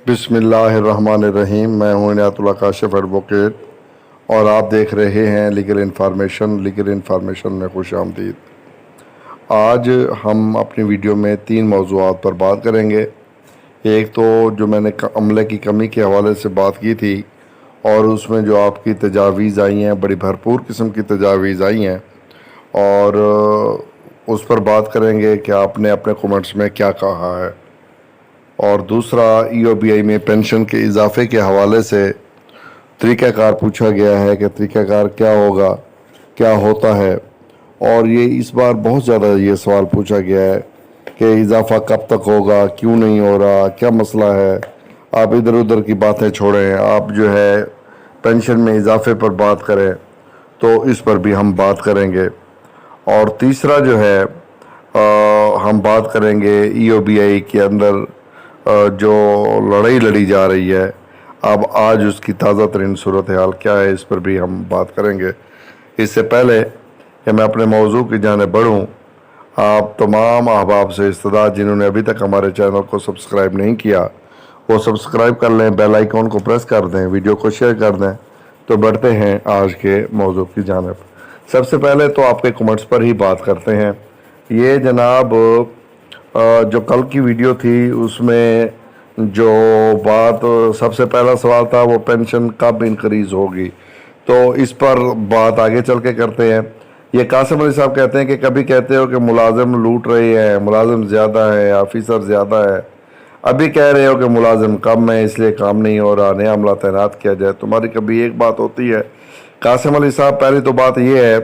بسم اللہ الرحمن الرحیم۔ میں ہوں عنایت اللہ کاشف ایڈوکیٹ اور آپ دیکھ رہے ہیں لیگل انفارمیشن میں خوش آمدید۔ آج ہم اپنی ویڈیو میں 3 موضوعات پر بات کریں گے۔ ایک تو جو میں نے عملے کی کمی کے حوالے سے بات کی تھی اور اس میں جو آپ کی تجاویز آئی ہیں، بڑی بھرپور قسم کی تجاویز آئی ہیں، اور اس پر بات کریں گے کہ آپ نے اپنے کومنٹس میں کیا کہا ہے۔ اور دوسرا EOBI میں پینشن کے اضافے کے حوالے سے طریقہ کار پوچھا گیا ہے کہ طریقہ کار کیا ہوگا، کیا ہوتا ہے، اور یہ اس بار بہت زیادہ یہ سوال پوچھا گیا ہے کہ اضافہ کب تک ہوگا، کیوں نہیں ہو رہا، کیا مسئلہ ہے۔ آپ ادھر ادھر کی باتیں چھوڑیں، آپ جو ہے پینشن میں اضافے پر بات کریں، تو اس پر بھی ہم بات کریں گے۔ اور تیسرا جو ہے ہم بات کریں گے EOBI کے اندر جو لڑائی لڑی جا رہی ہے، اب آج اس کی تازہ ترین صورتحال کیا ہے، اس پر بھی ہم بات کریں گے۔ اس سے پہلے کہ میں اپنے موضوع کی جانب بڑھوں، آپ تمام احباب سے استدعا جنہوں نے ابھی تک ہمارے چینل کو سبسکرائب نہیں کیا، وہ سبسکرائب کر لیں، بیل آئیکن کو پریس کر دیں، ویڈیو کو شیئر کر دیں۔ تو بڑھتے ہیں آج کے موضوع کی جانب۔ سب سے پہلے تو آپ کے کمنٹس پر ہی بات کرتے ہیں۔ یہ جناب جو کل کی ویڈیو تھی، اس میں جو بات سب سے پہلا سوال تھا وہ پینشن کب انکریز ہوگی، تو اس پر بات آگے چل کے کرتے ہیں۔ یہ قاسم علی صاحب کہتے ہیں کہ کبھی کہتے ہو کہ ملازم لوٹ رہے ہیں، ملازم زیادہ ہے، آفیسر زیادہ ہے، ابھی کہہ رہے ہو کہ ملازم کم ہے اس لیے کام نہیں ہو رہا، نیا عملہ تعینات کیا جائے۔ تمہاری کبھی ایک بات ہوتی ہے قاسم علی صاحب، پہلی تو بات یہ ہے،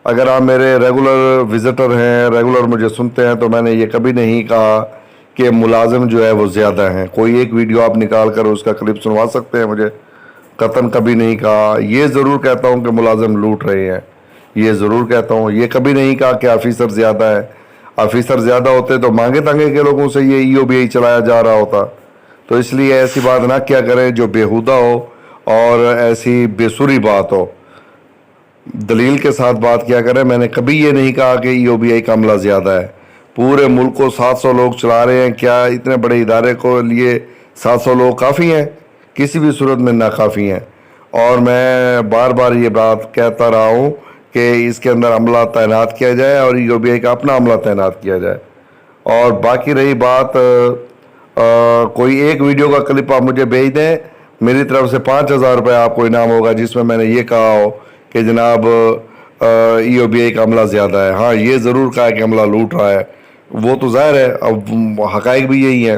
اگر آپ میرے ریگولر وزٹر ہیں، ریگولر مجھے سنتے ہیں، تو میں نے یہ کبھی نہیں کہا کہ ملازم جو ہے وہ زیادہ ہیں۔ کوئی ایک ویڈیو آپ نکال کر اس کا کلپ سنوا سکتے ہیں مجھے؟ قطعاً کبھی نہیں کہا۔ یہ ضرور کہتا ہوں کہ ملازم لوٹ رہے ہیں، یہ ضرور کہتا ہوں۔ یہ کبھی نہیں کہا کہ آفیسر زیادہ ہے۔ آفیسر زیادہ ہوتے تو مانگے تانگے کے لوگوں سے یہ EOBI چلایا جا رہا ہوتا۔ تو اس لیے ایسی بات نہ کیا کریں جو بیہودہ ہو اور ایسی بے سری بات ہو، دلیل کے ساتھ بات کیا کریں۔ میں نے کبھی یہ نہیں کہا کہ EOBI کا عملہ زیادہ ہے۔ پورے ملک کو 700 لوگ چلا رہے ہیں، کیا اتنے بڑے ادارے کو لیے 700 لوگ کافی ہیں؟ کسی بھی صورت میں ناکافی ہیں۔ اور میں بار بار یہ بات کہتا رہا ہوں کہ اس کے اندر عملہ تعینات کیا جائے اور EOBI کا اپنا عملہ تعینات کیا جائے۔ اور باقی رہی بات، کوئی ایک ویڈیو کا کلپ آپ مجھے بھیج دیں، میری طرف سے 5000 روپے آپ کو انعام ہوگا، جس میں میں نے یہ کہا ہو کہ جناب EOBI کا عملہ زیادہ ہے۔ ہاں، یہ ضرور کہا کہ عملہ لوٹ رہا ہے، وہ تو ظاہر ہے، اب حقائق بھی یہی ہیں۔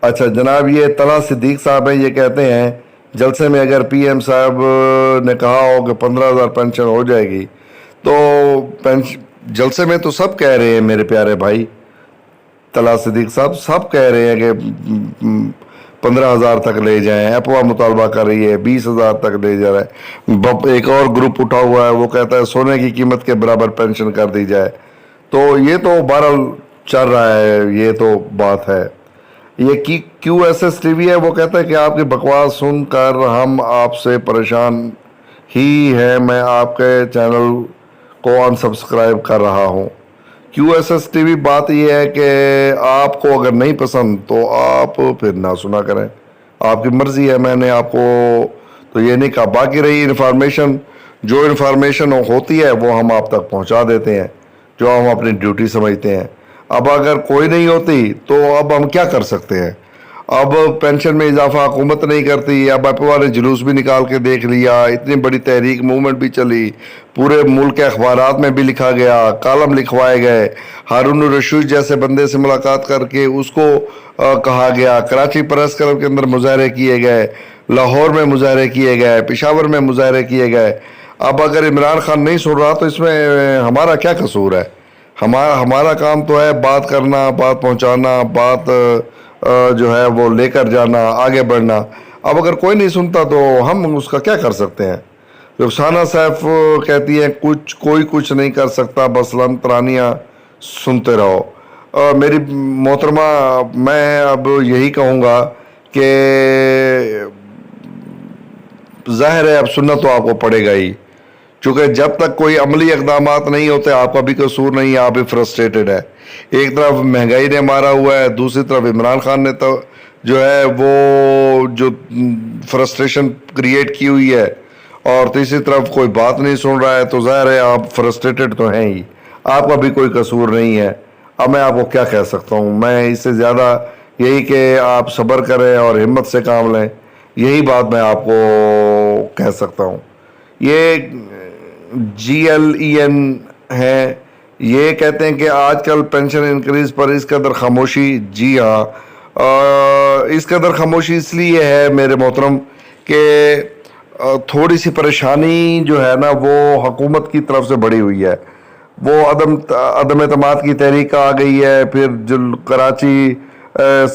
اچھا جناب، یہ طلحہ صدیق صاحب ہیں، یہ کہتے ہیں جلسے میں اگر PM صاحب نے کہا ہو کہ 15,000 پینشن ہو جائے گی، تو جلسے میں تو سب کہہ رہے ہیں میرے پیارے بھائی، طلحہ صدیق صاحب سب کہہ رہے ہیں کہ 15,000 تک لے جائیں، اپوا مطالبہ کر رہی ہے 20,000 تک لے جا رہا ہے۔ ایک اور گروپ اٹھا ہوا ہے، وہ کہتا ہے سونے کی قیمت کے برابر پینشن کر دی جائے۔ تو یہ تو بہرحال چل رہا ہے، یہ تو بات ہے۔ یہ QSS TV ہے، وہ کہتا ہے کہ آپ کی بکواس سن کر ہم آپ سے پریشان ہی ہیں، میں آپ کے چینل کو انسبسکرائب کر رہا ہوں۔ QSS TV، بات یہ ہے کہ آپ کو اگر نہیں پسند تو آپ پھر نہ سنا کریں، آپ کی مرضی ہے۔ میں نے آپ کو تو یہ نہیں کہا۔ باقی رہی انفارمیشن، جو انفارمیشن ہوتی ہے وہ ہم آپ تک پہنچا دیتے ہیں، جو ہم اپنی ڈیوٹی سمجھتے ہیں۔ اب اگر کوئی نہیں ہوتی تو اب ہم کیا کر سکتے ہیں؟ اب پینشن میں اضافہ حکومت نہیں کرتی، اب اپوا نے جلوس بھی نکال کے دیکھ لیا، اتنی بڑی تحریک موومنٹ بھی چلی، پورے ملک کے اخبارات میں بھی لکھا گیا، کالم لکھوائے گئے، ہارون الرشید جیسے بندے سے ملاقات کر کے اس کو کہا گیا، کراچی پریس کلب کے اندر مظاہرے کیے گئے، لاہور میں مظاہرے کیے گئے، پشاور میں مظاہرے کیے گئے۔ اب اگر عمران خان نہیں سن رہا تو اس میں ہمارا کیا قصور ہے؟ ہمارا کام تو ہے بات کرنا، بات پہنچانا، بات جو ہے وہ لے کر جانا، آگے بڑھنا۔ اب اگر کوئی نہیں سنتا تو ہم اس کا کیا کر سکتے ہیں؟ رخسانہ سیف کہتی ہیں کوئی کچھ نہیں کر سکتا، بس لن ترانیاں سنتے رہو۔ میری محترمہ، میں اب یہی کہوں گا کہ ظاہر ہے اب سننا تو آپ کو پڑے گا ہی، چونکہ جب تک کوئی عملی اقدامات نہیں ہوتے آپ کا بھی قصور نہیں ہے, آپ بھی فرسٹریٹڈ ہے. ایک طرف مہنگائی نے مارا ہوا ہے, دوسری طرف عمران خان نے تو جو ہے وہ جو فرسٹریشن کریٹ کی ہوئی ہے, اور تیسری طرف کوئی بات نہیں سن رہا ہے, تو ظاہر ہے آپ فرسٹریٹڈ تو ہیں ہی, آپ کا بھی کوئی قصور نہیں ہے. اب میں آپ کو کیا کہہ سکتا ہوں, میں اس سے زیادہ یہی کہ آپ صبر کریں اور ہمت سے کام لیں, یہی بات میں آپ کو کہہ سکتا ہوں. یہ GLEN ہے, یہ کہتے ہیں کہ آج کل پینشن انکریز پر اس قدر خاموشی. جی ہاں, اس قدر خاموشی اس لیے ہے میرے محترم کہ تھوڑی سی پریشانی جو ہے نا وہ حکومت کی طرف سے بڑھی ہوئی ہے. وہ عدم اعتماد کی تحریک آ گئی ہے, پھر جو کراچی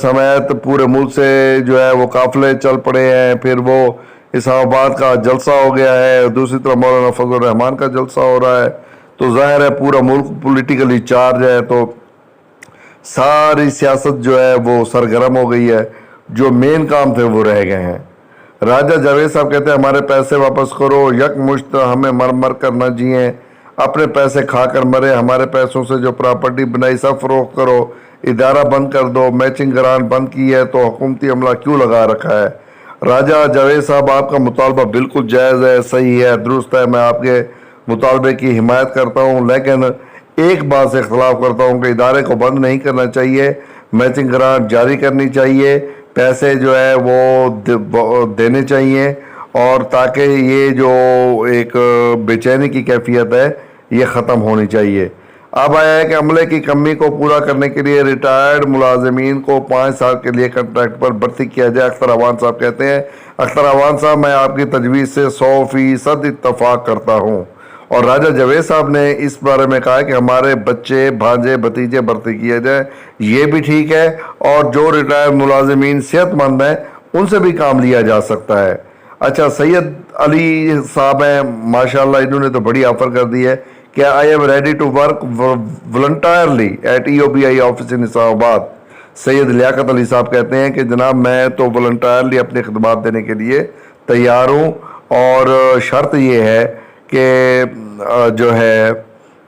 سمیت پورے ملک سے جو ہے وہ قافلے چل پڑے ہیں, پھر وہ اسلام آباد کا جلسہ ہو گیا ہے, دوسری طرف مولانا فضل الرحمان کا جلسہ ہو رہا ہے, تو ظاہر ہے پورا ملک پولیٹیکلی چارج ہے, تو ساری سیاست جو ہے وہ سرگرم ہو گئی ہے, جو مین کام تھے وہ رہ گئے ہیں. راجہ جاوید صاحب کہتے ہیں ہمارے پیسے واپس کرو, یک مشت ہمیں مر مر کر نہ جئیں, اپنے پیسے کھا کر مرے, ہمارے پیسوں سے جو پراپرٹی بنائی سب فروخت کرو, ادارہ بند کر دو, میچنگ گرانٹ بند کی ہے تو حکومتی عملہ کیوں لگا رکھا ہے. راجہ جاوید صاحب آپ کا مطالبہ بالکل جائز ہے, صحیح ہے, درست ہے, میں آپ کے مطالبے کی حمایت کرتا ہوں, لیکن ایک بات سے اختلاف کرتا ہوں کہ ادارے کو بند نہیں کرنا چاہیے, میچنگ گرانٹ جاری کرنی چاہیے, پیسے جو ہے وہ دینے چاہیے, اور تاکہ یہ جو ایک بے چینی کی کیفیت ہے یہ ختم ہونی چاہیے. اب آیا ہے کہ عملے کی کمی کو پورا کرنے کے لیے ریٹائرڈ ملازمین کو 5 سال کے لیے کنٹریکٹ پر بھرتی کیا جائے. اختر عوان صاحب کہتے ہیں, اختر عوان صاحب میں آپ کی تجویز سے 100% اتفاق کرتا ہوں, اور راجہ جاوید صاحب نے اس بارے میں کہا کہ ہمارے بچے بھانجے بھتیجے بھرتی کیے جائیں, یہ بھی ٹھیک ہے, اور جو ریٹائرڈ ملازمین صحت مند ہیں ان سے بھی کام لیا جا سکتا ہے. اچھا, سید علی صاحب ہیں ماشاءاللہ, انہوں نے تو بڑی آفر کر دی ہے کہ I am ready to work voluntarily at EOBI office in Islamabad. Syed Liaquat Ali صاحب کہتے ہیں کہ جناب میں تو والنٹائرلی اپنی خدمات دینے کے لیے تیار ہوں, اور شرط یہ ہے کہ جو ہے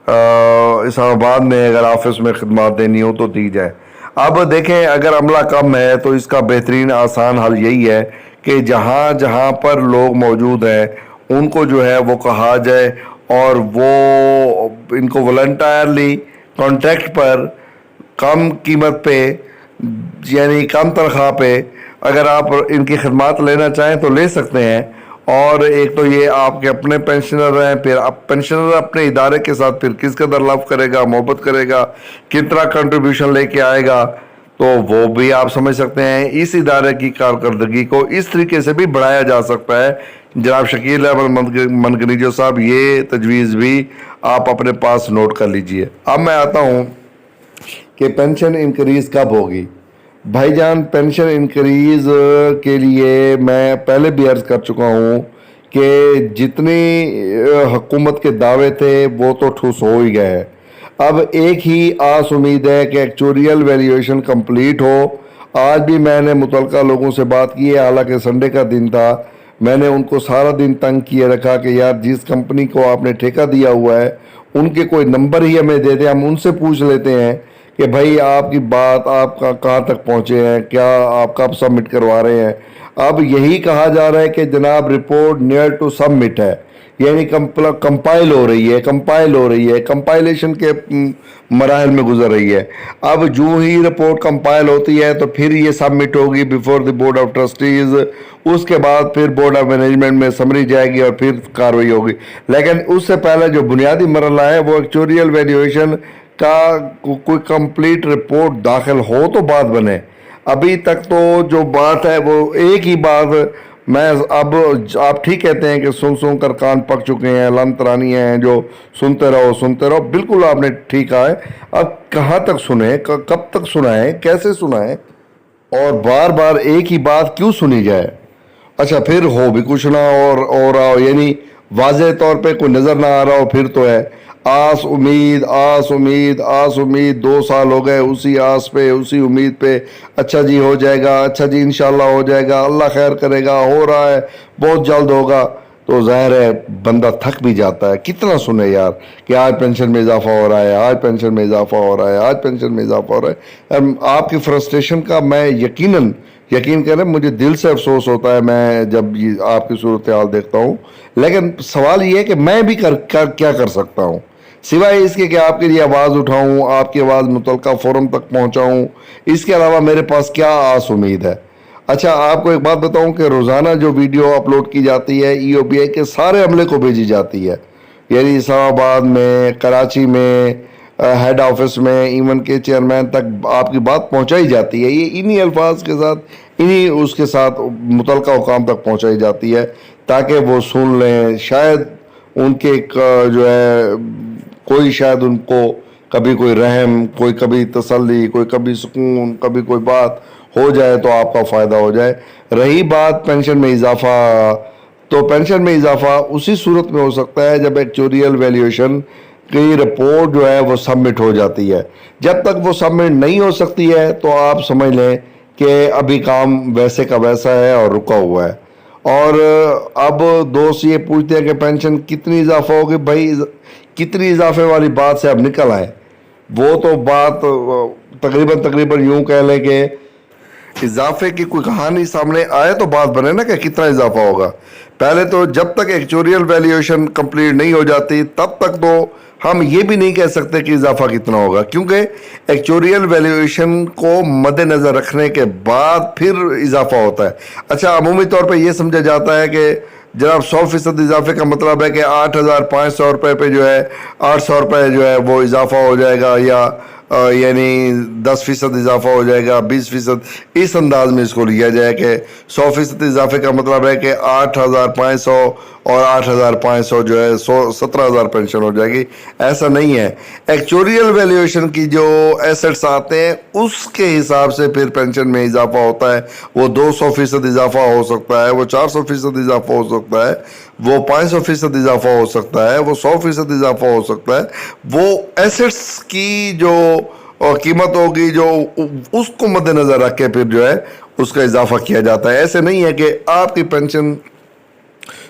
اسلام آباد میں اگر آفس میں خدمات دینی ہو تو دی جائے. اب دیکھیں, اگر عملہ کم ہے تو اس کا بہترین آسان حل یہی ہے کہ جہاں جہاں پر لوگ موجود ہیں ان کو جو ہے وہ کہا جائے, اور وہ ان کو والنٹائرلی کانٹریکٹ پر کم قیمت پہ, یعنی کم تنخواہ پہ اگر آپ ان کی خدمات لینا چاہیں تو لے سکتے ہیں. اور ایک تو یہ آپ کے اپنے پینشنر ہیں, پھر پینشنر اپنے ادارے کے ساتھ پھر کس قدر لو کرے گا, محبت کرے گا, کتنا کنٹریبیوشن لے کے آئے گا, تو وہ بھی آپ سمجھ سکتے ہیں. اس ادارے کی کارکردگی کو اس طریقے سے بھی بڑھایا جا سکتا ہے. جناب شکیل احمد منگنیجو صاحب, یہ تجویز بھی آپ اپنے پاس نوٹ کر لیجئے. اب میں آتا ہوں کہ پینشن انکریز کب ہوگی. بھائی جان, پینشن انکریز کے لیے میں پہلے بھی عرض کر چکا ہوں کہ جتنی حکومت کے دعوے تھے وہ تو ٹھوس ہو ہی گئے. اب ایک ہی آس امید ہے کہ ایکچوریل ویلیویشن کمپلیٹ ہو. آج بھی میں نے متعلقہ لوگوں سے بات کی ہے, حالانکہ سنڈے کا دن تھا, میں نے ان کو سارا دن تنگ کیے رکھا کہ یار جس کمپنی کو آپ نے ٹھیکہ دیا ہوا ہے ان کے کوئی نمبر ہی ہمیں دے دیں, ہم ان سے پوچھ لیتے ہیں کہ بھائی آپ کی بات آپ کا کہاں تک پہنچے ہیں, کیا آپ کب سبمٹ کروا رہے ہیں. اب یہی کہا جا رہا ہے کہ جناب رپورٹ نیئر ٹو سبمٹ ہے, یعنی کمپائل ہو رہی ہے, کمپائلیشن کے مراحل میں گزر رہی ہے. اب جو ہی رپورٹ کمپائل ہوتی ہے تو پھر یہ سبمٹ ہوگی before the board of trustees, اس کے بعد پھر بورڈ آف مینجمنٹ میں سمری جائے گی اور پھر کارروائی ہوگی. لیکن اس سے پہلے جو بنیادی مرحلہ ہے وہ ایکچوریل ویلیویشن کا کوئی کمپلیٹ رپورٹ داخل ہو تو بات بنے. ابھی تک تو جو بات ہے وہ ایک ہی بات, میں اب آپ ٹھیک کہتے ہیں کہ سن کر کان پک چکے ہیں, لن ترانی ہیں جو سنتے رہو, بالکل آپ نے ٹھیک کہا ہے. اب کہاں تک سنیں, کب تک سنائیں, کیسے سنائیں, اور بار بار ایک ہی بات کیوں سنی جائے. اچھا, پھر ہو بھی کچھ نہ اور رہا ہو, یعنی واضح طور پہ کوئی نظر نہ آ رہا ہو, پھر تو ہے آس امید 2 سال ہو گئے اسی آس پہ, اسی امید پہ, اچھا جی ہو جائے گا, اچھا جی انشاءاللہ ہو جائے گا, اللہ خیر کرے گا, ہو رہا ہے, بہت جلد ہوگا. تو ظاہر ہے بندہ تھک بھی جاتا ہے. کتنا سنے یار کہ آج پینشن میں اضافہ ہو رہا ہے, آج پینشن میں اضافہ ہو رہا ہے, آج پینشن میں اضافہ ہو رہا ہے. آپ کی فرسٹریشن کا میں یقین کریں مجھے دل سے افسوس ہوتا ہے میں جب آپ کی صورتحال دیکھتا ہوں. لیکن سوال یہ ہے کہ میں بھی کیا کر سکتا ہوں سوائے اس کے کہ آپ کے لیے آواز اٹھاؤں, آپ کی آواز متعلقہ فورم تک پہنچاؤں. اس کے علاوہ میرے پاس کیا آس امید ہے. اچھا آپ کو ایک بات بتاؤں کہ روزانہ جو ویڈیو اپلوڈ کی جاتی ہے ای او بی آئی کے سارے عملے کو بھیجی جاتی ہے, یعنی اسلام آباد میں, کراچی میں, ہیڈ آفس میں, ایون کے چیئرمین تک آپ کی بات پہنچائی جاتی ہے. یہ انہی الفاظ کے ساتھ اس کے ساتھ متعلقہ حکام تک پہنچائی جاتی ہے تاکہ وہ سن لیں. شاید ان کے جو ہے کوئی شاید ان کو کبھی کوئی رحم, کوئی کبھی تسلی, کوئی کبھی سکون, کبھی کوئی بات ہو جائے تو آپ کا فائدہ ہو جائے. رہی بات پینشن میں اضافہ, تو پینشن میں اضافہ اسی صورت میں ہو سکتا ہے جب ایکچوریل ویلیویشن کی رپورٹ جو ہے وہ سبمٹ ہو جاتی ہے. جب تک وہ سبمٹ نہیں ہو سکتی ہے تو آپ سمجھ لیں کہ ابھی کام ویسے کا ویسا ہے اور رکا ہوا ہے. اور اب دوست یہ پوچھتے ہیں کہ پینشن کتنی اضافہ ہوگی. بھائی کتنی اضافے والی بات سے اب نکل آئے. وہ تو بات تقریباً یوں کہہ لیں کہ اضافے کی کوئی کہانی سامنے آئے تو بات بنے نا کہ کتنا اضافہ ہوگا. پہلے تو جب تک ایکچوریل ویلیویشن کمپلیٹ نہیں ہو جاتی تب تک تو ہم یہ بھی نہیں کہہ سکتے کہ اضافہ کتنا ہوگا, کیونکہ ایکچوریل ویلیویشن کو مد نظر رکھنے کے بعد پھر اضافہ ہوتا ہے. اچھا عمومی طور پہ یہ سمجھا جاتا ہے کہ جناب 100% اضافے کا مطلب ہے کہ 8,500 روپے پہ جو ہے 800 روپے جو ہے وہ اضافہ ہو جائے گا, یا یعنی 10% اضافہ ہو جائے گا, 20%. اس انداز میں اس کو لیا جائے کہ 100% اضافے کا مطلب ہے کہ 8,500 اور 8,500 جو ہے 17,000 پینشن ہو جائے گی. ایسا نہیں ہے. ایکچوریل ویلیویشن کی جو ایسٹس آتے ہیں اس کے حساب سے پھر پینشن میں اضافہ ہوتا ہے. وہ 200% اضافہ ہو سکتا ہے, وہ 400% اضافہ ہو سکتا ہے, وہ 500% اضافہ ہو سکتا ہے, وہ 100% اضافہ ہو سکتا ہے. وہ ایسٹس کی جو قیمت ہوگی جو اس کو مد نظر رکھ کے پھر جو ہے اس کا اضافہ کیا جاتا ہے. ایسے نہیں ہے کہ آپ کی پینشن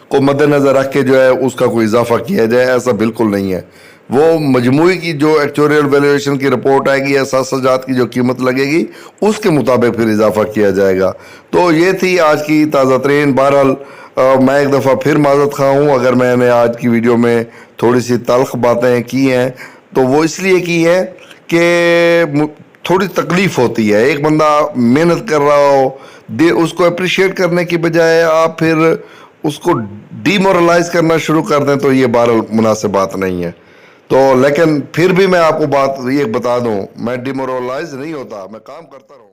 کو مد نظر رکھ کے جو ہے اس کا کوئی اضافہ کیا جائے, ایسا بالکل نہیں ہے. وہ مجموعی کی جو ایکچوریل ویلیویشن کی رپورٹ آئے گی یا اثاثات کی جو قیمت لگے گی اس کے مطابق پھر اضافہ کیا جائے گا. تو یہ تھی آج کی تازہ ترین. بہرحال میں ایک دفعہ پھر معذرت خواہ ہوں اگر میں نے آج کی ویڈیو میں تھوڑی سی تلخ باتیں کی ہیں, تو وہ اس لیے کی ہیں کہ تھوڑی تکلیف ہوتی ہے. ایک بندہ محنت کر رہا ہو, اس کو اپریشیٹ کرنے کی بجائے آپ پھر اس کو ڈی مورلائز کرنا شروع کر دیں تو یہ بہرحال مناسب بات نہیں ہے. تو لیکن پھر بھی میں آپ کو بات یہ بتا دوں, میں ڈی مورلائز نہیں ہوتا, میں کام کرتا رہوں.